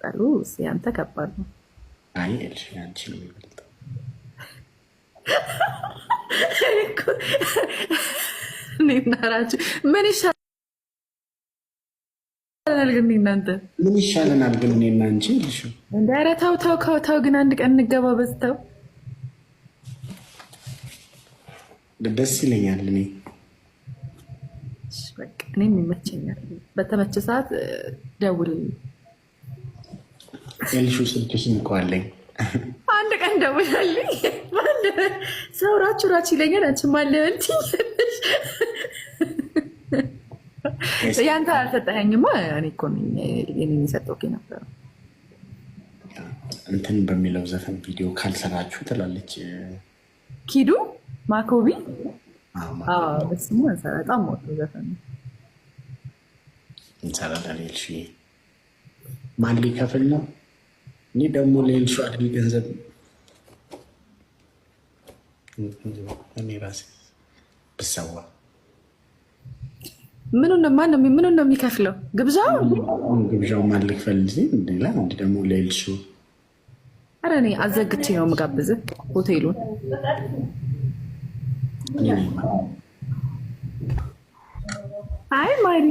ይበልጣሉ። ያንተ ከባድ ነው። አይ እልሽ አንቺ ነው የሚበልጠው። እኔናራችሁ ምን ይሻለናል ግን እናንተ ምን ይሻለናል ግን እኔና አንቺ እልሽ እንደ ኧረ ተው ተው ተው ግን አንድ ቀን እንገባ በዝተው ደስ ይለኛል። እኔም ይመቸኛል። በተመቸ ሰዓት ደውልልኝ። ኤልሹ ስልክሽን እኮ አለኝ። አንድ ቀን ደውላልኝ። ሰው ራች ይለኛል። አንቺ ማለበልት ያንተ አልሰጠኸኝማ። እኔ እኮ የኔን የሰጠው ነበር። እንትን በሚለው ዘፈን ቪዲዮ ካልሰራችሁ ትላለች ኪዱ ማኮቢ። በስሙ በጣም ሞቶ ዘፈን እንሰራለን። ኤልሹ ማን ሊከፍል ነው? እኔ ደግሞ ለኤልሹ አድል ገንዘብ እኔ ራሴ ብሰዋ ምኑን ነው የሚከፍለው? ግብዣው ማን ሊክፈል? ሌላ አንድ ደግሞ ለኤልሹ። ኧረ እኔ አዘግቼ ነው የምጋብዝህ ሆቴሉን። አይ ማሪ